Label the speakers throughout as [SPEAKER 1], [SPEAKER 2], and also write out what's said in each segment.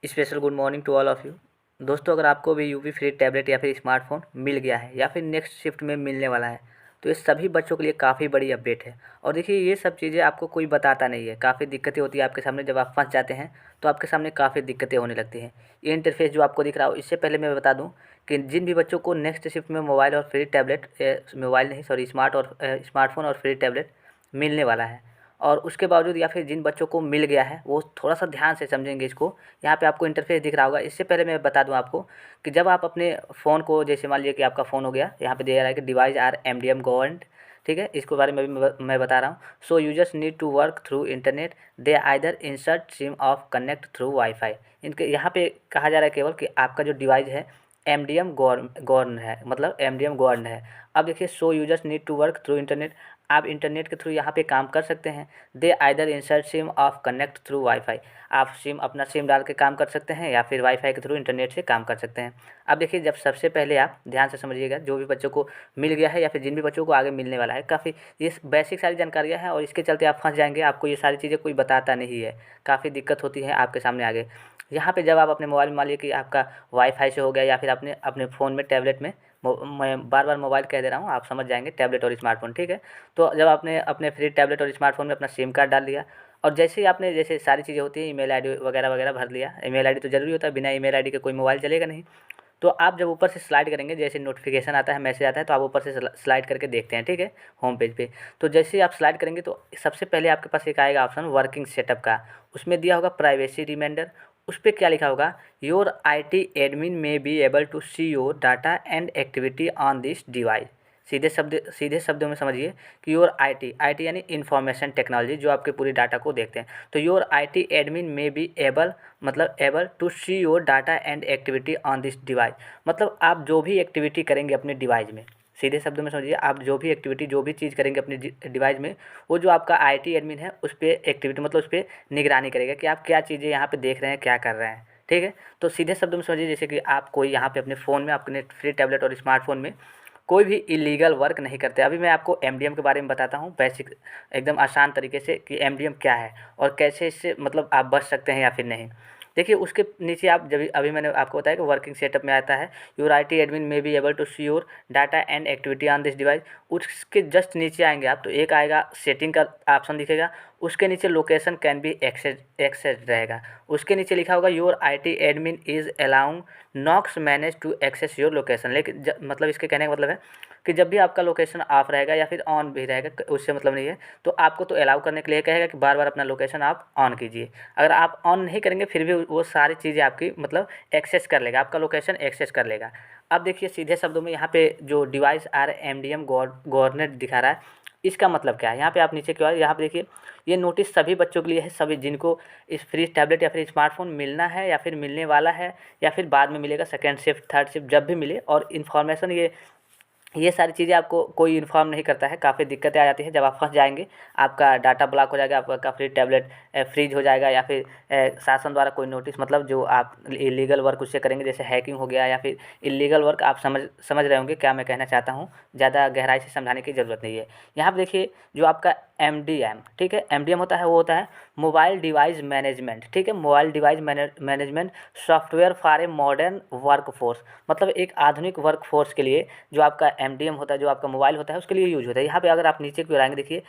[SPEAKER 1] Special good morning to all of you. दोस्तों, अगर आपको भी यूपी फ्री टैबलेट या फिर स्मार्टफ़ोन मिल गया है या फिर नेक्स्ट शिफ्ट में मिलने वाला है, तो ये सभी बच्चों के लिए काफ़ी बड़ी अपडेट है। और देखिए, ये सब चीज़ें आपको कोई बताता नहीं है। काफ़ी दिक्कतें होती हैं आपके सामने, जब आप फँस जाते हैं तो आपके सामने काफ़ी दिक्कतें होने लगती हैं। ये इंटरफेस जो आपको दिख रहा हो, इससे पहले मैं बता दूँ कि जिन भी बच्चों को नेक्स्ट शिफ्ट में मोबाइल और फ्री टैबलेट मोबाइल नहीं सॉरी स्मार्टफ़ोन और फ्री टैबलेट मिलने वाला है, और उसके बावजूद या फिर जिन बच्चों को मिल गया है वो थोड़ा-सा ध्यान से समझेंगे इसको। यहाँ पे आपको इंटरफ़ेस दिख रहा होगा। इससे पहले मैं बता दूँ आपको कि जब आप अपने फ़ोन को, जैसे मान लीजिए कि आपका फ़ोन हो गया, यहाँ पे दिया रहा है कि डिवाइस आर एमडीएम गवर्नड, ठीक है? इसके बारे में भी मैं बता रहा हूँ। So users need to work through internet, they either insert SIM of connect through wifi. इनके यहाँ पे कहा जा रहा है केवल कि आपका जो डिवाइस है एमडीएम गवर्न है, मतलब एमडीएम गवर्न है। अब देखिए, so users need to work through internet, आप इंटरनेट के थ्रू यहाँ पे काम कर सकते हैं। They either insert SIM of connect through wifi, आप अपना सिम डाल के काम कर सकते हैं या फिर वाईफ़ाई के थ्रू इंटरनेट से काम कर सकते हैं। अब देखिए, जब सबसे पहले आप ध्यान से समझिएगा, जो भी बच्चों को मिल गया है या फिर जिन भी बच्चों को आगे मिलने वाला है, काफ़ी ये बेसिक सारी जानकारियाँ हैं और इसके चलते आप फँस जाएँगे। आपको ये सारी चीज़ें कोई बताता नहीं है, काफ़ी दिक्कत होती है आपके सामने आगे। यहाँ पे जब आप अपने मोबाइल में, मान लीजिए कि आपका वाईफ़ाई से हो गया या फिर अपने अपने फ़ोन में, टैबलेट में, मैं बार-बार मोबाइल कह दे रहा हूँ, आप समझ जाएँगे, टैबलेट और स्मार्टफ़ोन, ठीक है? तो जब आपने अपने फ्री टैबलेट और स्मार्टफ़ोन में अपना सिम कार्ड डाल लिया, और जैसे ही आपने, जैसे सारी चीज़ें होती हैं, ईमेल आईडी वगैरह-वगैरह भर लिया। ईमेल आईडी तो ज़रूरी होता है, बिना ईमेल आईडी के कोई मोबाइल चलेगा नहीं। तो आप जब ऊपर से स्लाइड करेंगे, जैसे नोटिफ़िकेशन आता है, मैसेज आता है, तो आप ऊपर से स्लाइड करके देखते हैं, ठीक है? होम पेज पे। तो जैसे ही आप स्लाइड करेंगे तो सबसे पहले आपके पास एक आएगा ऑप्शन वर्किंग सेटअप का। उसमें दिया होगा प्राइवेसी रिमाइंडर। उस पे क्या लिखा होगा? Your IT admin may be able to see your data and activity on this device. सीधे शब्दों में समझिए कि योर आईटी यानी इंफॉर्मेशन टेक्नोलॉजी, जो आपके पूरी डाटा को देखते हैं। तो your IT admin may be able, मतलब able to see your data and activity on this device, मतलब आप जो भी एक्टिविटी करेंगे अपने डिवाइस में, सीधे शब्दों में समझिए, आप जो भी एक्टिविटी, जो भी चीज़ करेंगे अपने डिवाइस में, वो जो आपका आईटी एडमिन है उस पे एक्टिविटी, मतलब उस पे निगरानी करेगा कि आप क्या चीज़ें यहाँ पे देख रहे हैं, क्या कर रहे हैं, ठीक है? तो सीधे शब्दों में समझिए, जैसे कि आप कोई यहाँ पे अपने फ़ोन में, अपने फ्री टैबलेट और स्मार्टफ़ोन में कोई भी इलीगल वर्क नहीं करते। अभी मैं आपको एमडीएम के बारे में बताता हूँ, बेसिक, एकदम आसान तरीके से, कि एमडीएम क्या है और कैसे इससे मतलब आप बच सकते हैं या फिर नहीं। देखिए, उसके नीचे आप, जब अभी मैंने आपको बताया कि वर्किंग सेटअप में आता है your IT admin may be able to see your data and activity on this device. उसके जस्ट नीचे आएंगे आप, तो एक आएगा सेटिंग का ऑप्शन दिखेगा। उसके नीचे लोकेशन कैन बी एक्सेस रहेगा। उसके नीचे लिखा होगा your IT admin is allowing Knox Manage to access your location. लेकिन मतलब इसके कहने का मतलब है कि जब भी आपका लोकेशन ऑफ रहेगा या फिर ऑन भी रहेगा, उससे मतलब नहीं है, तो आपको तो अलाउ करने के लिए कहेगा कि बार बार अपना लोकेशन आप ऑन कीजिए। अगर आप ऑन नहीं करेंगे फिर भी वो सारी चीज़ें आपकी मतलब एक्सेस कर लेगा, आपका लोकेशन एक्सेस कर लेगा। अब देखिए, सीधे शब्दों में यहाँ पे जो डिवाइस आर एमडीएम गवर्नेट दिखा रहा है, इसका मतलब क्या है? यहाँ पे आप नीचे क्यों आए, यहाँ पे देखिए, ये नोटिस सभी बच्चों के लिए है, सभी जिनको इस फ्री टैबलेट या फिर स्मार्टफोन मिलना है या फिर मिलने वाला है या फिर बाद में मिलेगा, सेकेंड शिफ्ट, थर्ड शिफ्ट, जब भी मिले। और इन्फॉर्मेशन, ये सारी चीज़ें आपको कोई इन्फॉर्म नहीं करता है। काफ़ी दिक्कतें आ जाती हैं, जब आप फंस जाएंगे, आपका डाटा ब्लॉक हो जाएगा, आपका फ्री टैबलेट फ्रीज हो जाएगा, या फिर शासन द्वारा कोई नोटिस, मतलब जो आप इलीगल वर्क उससे करेंगे, जैसे हैकिंग हो गया या फिर इलीगल वर्क, आप समझ रहे होंगे क्या मैं कहना चाहता हूँ। ज़्यादा गहराई से समझाने की ज़रूरत नहीं है। यहाँ पर देखिए, जो आपका एमडीएम, ठीक है, एमडीएम होता है, वो होता है मोबाइल डिवाइस मैनेजमेंट, ठीक है, mobile device management software for a modern workforce, मतलब एक आधुनिक वर्कफोर्स के लिए जो आपका एमडीएम होता है, जो आपका मोबाइल होता है, उसके लिए यूज होता है। यहाँ पे अगर आप नीचे की ओर आएंगे, देखिए,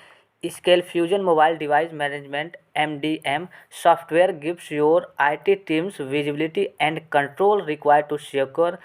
[SPEAKER 1] scale fusion mobile device management MDM software gives your IT teams visibility and control required to secure,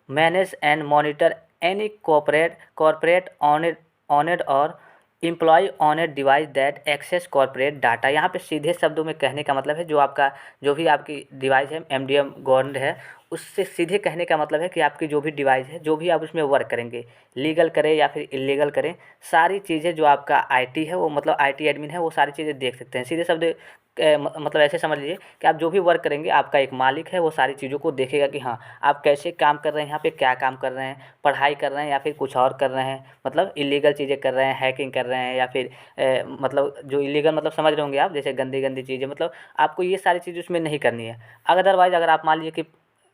[SPEAKER 1] manage and monitor any corporate owned or employee on a device that access corporate data. यहाँ पे सीधे शब्दों में कहने का मतलब है, जो भी आपकी डिवाइस है एमडीएम गवर्नड है, उससे सीधे कहने का मतलब है कि आपकी जो भी डिवाइस है, जो भी आप उसमें वर्क करेंगे, लीगल करें या फिर इलीगल करें, सारी चीज़ें जो आपका आईटी है, वो मतलब आईटी एडमिन है, वो सारी चीज़ें देख सकते हैं। सीधे शब्द मतलब ऐसे समझ लीजिए कि आप जो भी वर्क करेंगे, आपका एक मालिक है, वो सारी चीज़ों को देखेगा कि हाँ, आप कैसे काम कर रहे हैं, यहाँ पे क्या काम कर रहे हैं, पढ़ाई कर रहे हैं या फिर कुछ और कर रहे हैं, मतलब इलीगल चीज़ें कर रहे हैं, हैकिंग कर रहे हैं, या फिर मतलब जो इलीगल, मतलब समझ रहे होंगे आप, जैसे गंदी गंदी चीज़ें, मतलब आपको ये सारी चीज़ उसमें नहीं करनी है। अदरवाइज़ अगर आप मान लीजिए कि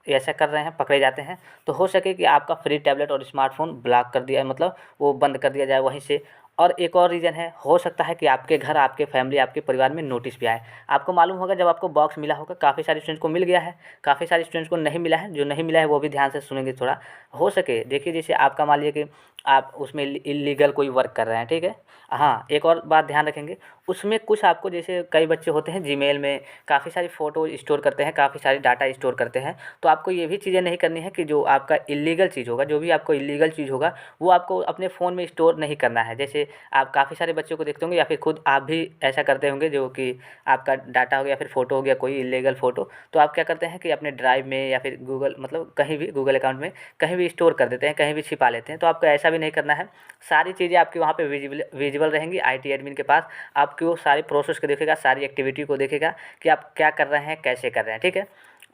[SPEAKER 1] ऐसा कर रहे हैं, पकड़े जाते हैं, तो हो सके कि आपका फ्री टैबलेट और स्मार्टफोन ब्लॉक कर दिया, मतलब वो बंद कर दिया जाए वहीं से, और एक और रीज़न है, हो सकता है कि आपके घर, आपके फैमिली, आपके परिवार में नोटिस भी आए। आपको मालूम होगा जब आपको बॉक्स मिला होगा, काफ़ी सारे स्टूडेंट्स को मिल गया है, काफ़ी सारे स्टूडेंट्स को नहीं मिला है। जो नहीं मिला है वो भी ध्यान से सुनेंगे थोड़ा। हो सके देखिए, जैसे आपका मान लीजिए कि आप उसमें इल्लीगल कोई वर्क कर रहे हैं, ठीक है। हाँ, एक और बात ध्यान रखेंगे, उसमें कुछ आपको, जैसे कई बच्चे होते हैं जीमेल में काफ़ी सारी फ़ोटो स्टोर करते हैं, काफ़ी सारी डाटा स्टोर करते हैं। तो आपको ये भी चीज़ें नहीं करनी है कि जो आपका इल्लीगल चीज़ होगा, जो भी आपको इल्लीगल चीज़ होगा, वो आपको अपने फ़ोन में स्टोर नहीं करना है। जैसे आप काफ़ी सारे बच्चों को देखते होंगे, या फिर खुद आप भी ऐसा करते होंगे, जो कि आपका डाटा हो गया, फिर फ़ोटो हो गया कोई इल्लीगल फ़ोटो, तो आप क्या करते हैं कि अपने ड्राइव में या फिर गूगल, मतलब कहीं भी गूगल अकाउंट में कहीं भी स्टोर कर देते हैं, कहीं भी छिपा लेते हैं। तो आपको ऐसा भी नहीं करना है। सारी चीज़ें आपकी वहाँ पे विजिबल रहेंगी आईटी एडमिन के पास। आपको सारे प्रोसेस को देखेगा, सारी एक्टिविटी को देखेगा कि आप क्या कर रहे हैं, कैसे कर रहे हैं, ठीक है।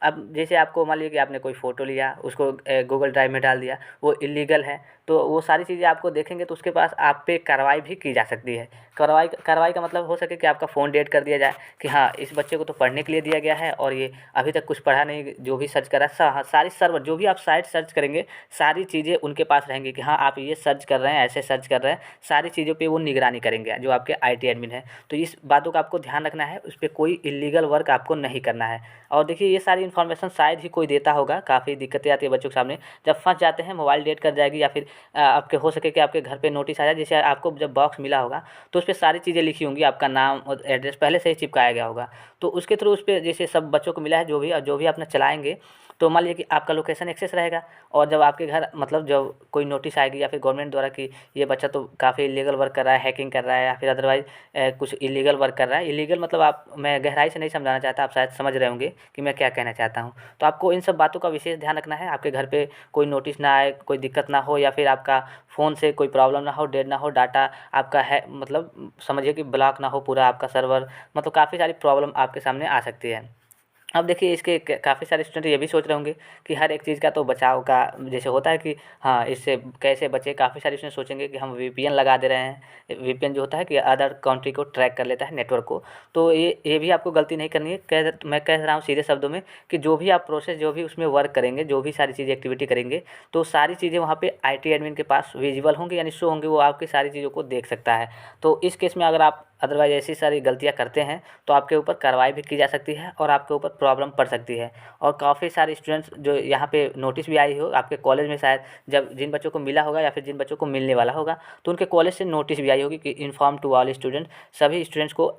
[SPEAKER 1] अब जैसे आपको मान लीजिए कि आपने कोई फ़ोटो लिया, उसको गूगल ड्राइव में डाल दिया, वो इल्लीगल है, तो वो सारी चीज़ें आपको देखेंगे, तो उसके पास आप पे कार्रवाई भी की जा सकती है। कार्रवाई कार्रवाई का मतलब हो सके कि आपका फ़ोन डेड कर दिया जाए कि हाँ, इस बच्चे को तो पढ़ने के लिए दिया गया है और ये अभी तक कुछ पढ़ा नहीं, जो भी सर्च करा सारी सर्वर, जो भी आप साइट सर्च करेंगे, सारी चीज़ें उनके पास रहेंगी कि हाँ, आप ये सर्च कर रहे हैं, ऐसे सर्च कर रहे हैं, सारी चीज़ों पे वो निगरानी करेंगे, जो आपके आईटी एडमिन है। तो इस बातों का आपको ध्यान रखना है, उस पे कोई इल्लीगल वर्क आपको नहीं करना है। और देखिए, ये सारी इन्फॉर्मेशन शायद ही कोई देता होगा, काफ़ी दिक्कतें आती है बच्चों के सामने। जब फँस जाते हैं, मोबाइल डेट कर जाएगी, या फिर आपके हो सके कि आपके घर पे नोटिस आ जाए। जैसे आपको जब बॉक्स मिला होगा, तो उस पे सारी चीज़ें लिखी होंगी, आपका नाम और एड्रेस पहले से ही चिपकाया गया होगा। तो उसके थ्रू उस पे जैसे सब बच्चों को मिला है, जो भी अपना चलाएँगे, तो मान लीजिए कि आपका लोकेशन एक्सेस रहेगा, और जब आपके घर, मतलब जब कोई नोटिस आएगी या फिर गवर्नमेंट द्वारा कि ये बच्चा तो काफ़ी इल्लीगल वर्क कर रहा है, हैकिंग कर रहा है, या फिर अदरवाइज़ कुछ इल्लीगल वर्क कर रहा है। इल्लीगल मतलब, आप, मैं गहराई से नहीं समझाना चाहता, आप शायद समझ रहे होंगे कि मैं क्या कहना चाहता हूँ। तो आपको इन सब बातों का विशेष ध्यान रखना है, आपके घर पे कोई नोटिस ना आए, कोई दिक्कत ना हो, या फिर आपका फ़ोन से कोई प्रॉब्लम ना हो, डेड ना हो, डाटा आपका है, मतलब समझिए कि ब्लॉक ना हो पूरा आपका सर्वर, मतलब काफ़ी सारी प्रॉब्लम आपके सामने आ सकती है। अब देखिए, इसके काफ़ी सारे स्टूडेंट ये भी सोच रहे होंगे कि हर एक चीज़ का तो बचाव का जैसे होता है कि हाँ, इससे कैसे बचे। काफ़ी सारे स्टूडेंट सोचेंगे कि हम वीपीएन लगा दे रहे हैं। वीपीएन जो होता है कि अदर कंट्री को ट्रैक कर लेता है, नेटवर्क को। तो ये भी आपको गलती नहीं करनी है। मैं कह रहा हूँ सीधे शब्दों में कि जो भी आप प्रोसेस, जो भी उसमें वर्क करेंगे, जो भी सारी चीज़ें एक्टिविटी करेंगे, तो सारी चीज़ें वहाँ पे आईटी एडमिन के पास विजिबल होंगी, यानी शो होंगे, वो आपकी सारी चीज़ों को देख सकता है। तो इस केस में अगर आप अदरवाइज़ ऐसी सारी गलतियाँ करते हैं, तो आपके ऊपर कार्रवाई भी की जा सकती है और आपके ऊपर प्रॉब्लम पड़ सकती है। और काफ़ी सारे स्टूडेंट्स जो यहाँ पे नोटिस भी आई हो आपके कॉलेज में, शायद जब जिन बच्चों को मिला होगा या फिर जिन बच्चों को मिलने वाला होगा, तो उनके कॉलेज से नोटिस भी आई होगी कि इन्फॉर्म टू ऑल स्टूडेंट, सभी स्टूडेंट्स को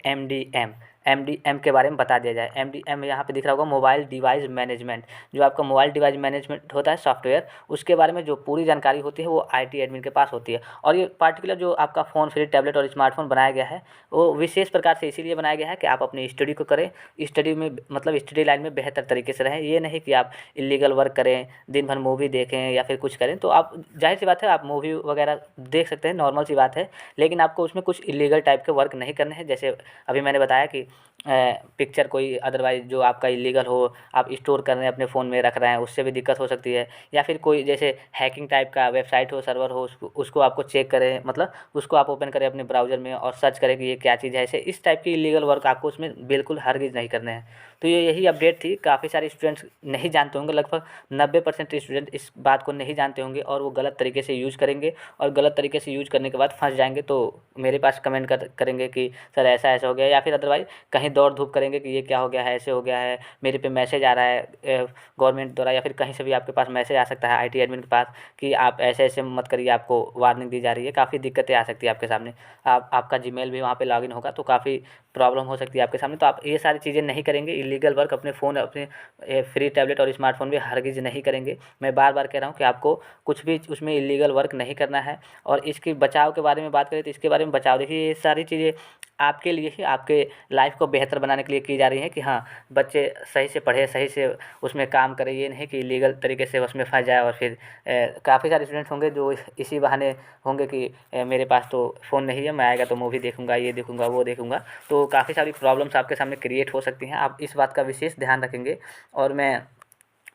[SPEAKER 1] एमडीएम के बारे में बता दिया जाए। एमडीएम यहाँ पे दिख रहा होगा, मोबाइल डिवाइस मैनेजमेंट। जो आपका मोबाइल डिवाइस मैनेजमेंट होता है सॉफ्टवेयर, उसके बारे में जो पूरी जानकारी होती है, वो आईटी एडमिन के पास होती है। और ये पार्टिकुलर जो आपका फ़ोन फ्री टैबलेट और स्मार्टफोन बनाया गया है, वो विशेष प्रकार से इसीलिए बनाया गया है कि आप अपनी स्टडी को करें, स्टडी में, मतलब स्टडी लाइन में बेहतर तरीके से रहें। ये नहीं कि आप इल्लीगल वर्क करें, दिन भर मूवी देखें या फिर कुछ करें। तो आप, जाहिर सी बात है, आप मूवी वगैरह देख सकते हैं, नॉर्मल सी बात है, लेकिन आपको उसमें कुछ इल्लीगल टाइप के वर्क नहीं करने हैं। जैसे अभी मैंने बताया कि पिक्चर कोई अदरवाइज़ जो आपका इल्लीगल हो, आप स्टोर कर रहे हैं, अपने फ़ोन में रख रहे हैं, उससे भी दिक्कत हो सकती है। या फिर कोई जैसे हैकिंग टाइप का वेबसाइट हो, सर्वर हो, उसको आपको चेक करें, मतलब उसको आप ओपन करें अपने ब्राउज़र में और सर्च करें कि ये क्या चीज़ है। ऐसे इस टाइप की इल्लीगल वर्क आपको उसमें बिल्कुल हरगिज़ नहीं करने हैं। तो ये यही अपडेट थी। काफ़ी सारे स्टूडेंट्स नहीं जानते होंगे, लगभग 90% स्टूडेंट इस बात को नहीं जानते होंगे, और वो गलत तरीके से यूज़ करेंगे, और गलत तरीके से यूज़ करने के बाद फँस जाएँगे। तो मेरे पास कमेंट करेंगे कि सर ऐसा-ऐसा हो गया, या फिर अदरवाइज़ कहीं दौड़-धूप करेंगे कि ये क्या हो गया है, ऐसे हो गया है, मेरे पे मैसेज आ रहा है गवर्नमेंट द्वारा, या फिर कहीं से भी आपके पास मैसेज आ सकता है आईटी एडमिन के पास कि आप ऐसे-ऐसे मत करिए, आपको वार्निंग दी जा रही है। काफ़ी दिक्कतें आ सकती है आपके सामने। आपका जीमेल भी वहाँ पे लॉगिन होगा, तो काफ़ी प्रॉब्लम हो सकती है आपके सामने। तो आप ये सारी चीज़ें नहीं करेंगे, इल्लीगल वर्क अपने फ़ोन, अपने फ्री टैबलेट और स्मार्टफ़ोन में हरगिज़ नहीं करेंगे। मैं बार-बार कह रहा हूँ कि आपको कुछ भी उसमें इल्लीगल वर्क नहीं करना है। और इसके बचाव के बारे में बात करें, तो इसके बारे में बचाव, देखिए, ये सारी चीज़ें आपके लिए ही, आपके लाइफ़ को बेहतर बनाने के लिए की जा रही हैं कि हाँ, बच्चे सही से पढ़े, सही से उसमें काम करें। ये नहीं कि इल्लीगल तरीके से उसमें फँस जाए, और फिर काफ़ी सारे स्टूडेंट्स होंगे जो इसी बहाने होंगे कि मेरे पास तो फ़ोन नहीं है, मैं आएगा तो मूवी देखूँगा, ये देखूँगा, वो देखूँगा। तो काफ़ी सारी प्रॉब्लम्स आपके सामने क्रिएट हो सकती हैं। आप इस बात का विशेष ध्यान रखेंगे। और मैं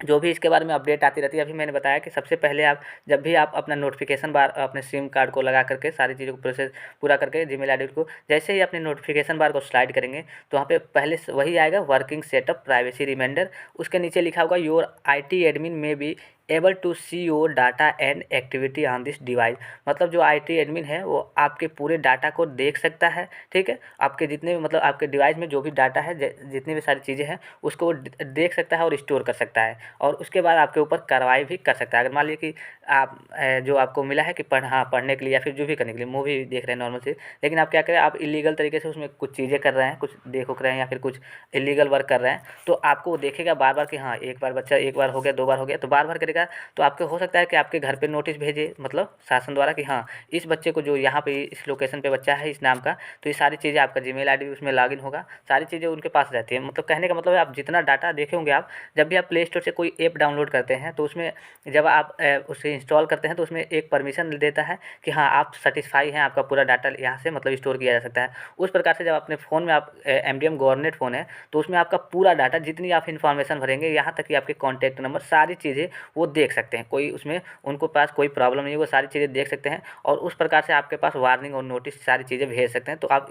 [SPEAKER 1] जो भी इसके बारे में अपडेट आती रहती है, अभी मैंने बताया कि सबसे पहले आप, जब भी आप अपना नोटिफिकेशन बार अपने सिम कार्ड को लगा करके सारी चीज़ों को प्रोसेस पूरा करके, जीमेल आईडी को जैसे ही अपने नोटिफिकेशन बार को स्लाइड करेंगे, तो वहाँ पे पहले वही आएगा, वर्किंग सेटअप प्राइवेसी रिमाइंडर। उसके नीचे लिखा होगा your IT admin may be able to see your data and activity on this device. मतलब जो IT एडमिन है वो आपके पूरे डाटा को देख सकता है, ठीक है। आपके जितने भी मतलब आपके डिवाइस में जो भी डाटा है, जितनी भी सारी चीज़ें हैं उसको वो देख सकता है और स्टोर कर सकता है, और उसके बाद आपके ऊपर कार्रवाई भी कर सकता है। अगर मान लीजिए कि आप जो आपको मिला है कि पढ़ने के लिए या फिर जो भी करने के लिए, मूवी देख रहे हैं नॉर्मल से, लेकिन आप क्या करें, आप इलीगल तरीके से उसमें कुछ चीज़ें कर रहे हैं, कुछ देख उख रहे हैं या फिर कुछ इलीगल वर्क कर रहे हैं, तो आपको वो देखेगा बार बार कि हाँ, एक बार बच्चा, एक बार हो गया, 2 बार हो गया, तो बार बार करेगा। तो आपके हो सकता है कि आपके घर पे नोटिस भेजे, मतलब शासन द्वारा, कि हाँ, इस बच्चे को, जो यहाँ पे इस लोकेशन पे बच्चा है इस नाम का, तो ये सारी चीज़ें आपका जीमेल आईडी उसमें लॉगिन होगा, सारी चीज़ें उनके पास रहती है। मतलब कहने का मतलब है, आप जितना डाटा देखे होंगे, आप जब भी आप प्ले स्टोर से कोई ऐप डाउनलोड करते हैं तो उसमें जब आप उसे इंस्टॉल करते हैं तो उसमें एक परमिशन देता है कि हाँ, आप सेटिस्फाई हैं, आपका पूरा डाटा यहाँ से मतलब स्टोर किया जा सकता है। उस प्रकार से जब अपने फ़ोन में आप MDM गवर्नमेंट फ़ोन है, तो उसमें आपका पूरा डाटा, जितनी आप इन्फॉर्मेशन भरेंगे, यहाँ तक कि आपके कॉन्टैक्ट नंबर, सारी चीज़ें वो देख सकते हैं। कोई उसमें उनको पास कोई प्रॉब्लम नहीं है, वो सारी चीज़ें देख सकते हैं और उस प्रकार से आपके पास वार्निंग और नोटिस सारी चीज़ें भेज सकते हैं। तो आप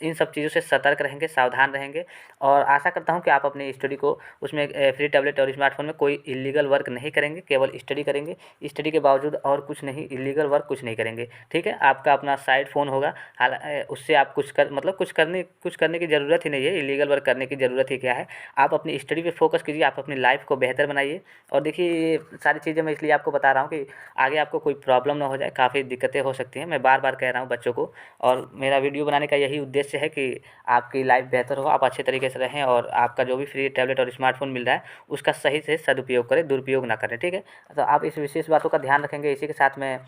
[SPEAKER 1] इन सब चीज़ों से सतर्क रहेंगे, सावधान रहेंगे, और आशा करता हूँ कि आप अपनी स्टडी को उसमें फ्री टैबलेट और स्मार्टफ़ोन में कोई इल्लीगल वर्क नहीं करेंगे, केवल स्टडी करेंगे। स्टडी के बावजूद और कुछ नहीं, इल्लीगल वर्क कुछ नहीं करेंगे, ठीक है। आपका अपना साइड फ़ोन होगा, उससे आप कुछ करने की ज़रूरत ही नहीं है, इल्लीगल वर्क करने की ज़रूरत ही क्या है। आप अपनी स्टडी पे फोकस कीजिए, आप अपनी लाइफ़ को बेहतर बनाइए। और देखिए, ये सारी चीज़ें मैं इसलिए आपको बता रहा हूँ कि आगे आपको कोई प्रॉब्लम ना हो जाए, काफ़ी दिक्कतें हो सकती हैं। मैं बार-बार कह रहा हूँ बच्चों को, और मेरा वीडियो बनाने का यही उद्देश्य है कि आपकी लाइफ़ बेहतर हो, आप अच्छे तरीके से रहें, और आपका जो भी फ्री टैबलेट और स्मार्टफ़ोन मिल रहा है उसका सही से सदुपयोग करें, दुरुपयोग ना करें, ठीक है। तो आप इस विशेष बातों का ध्यान रखेंगे। इसी के साथ मैं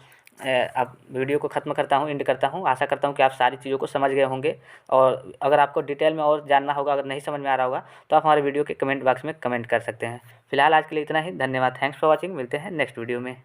[SPEAKER 1] अब वीडियो को ख़त्म करता हूँ, एंड करता हूँ। आशा करता हूँ कि आप सारी चीज़ों को समझ गए होंगे, और अगर आपको डिटेल में और जानना होगा, अगर नहीं समझ में आ रहा होगा, तो आप हमारे वीडियो के कमेंट बॉक्स में कमेंट कर सकते हैं। फिलहाल आज के लिए इतना ही। धन्यवाद। Thanks for watching. मिलते हैं नेक्स्ट वीडियो में।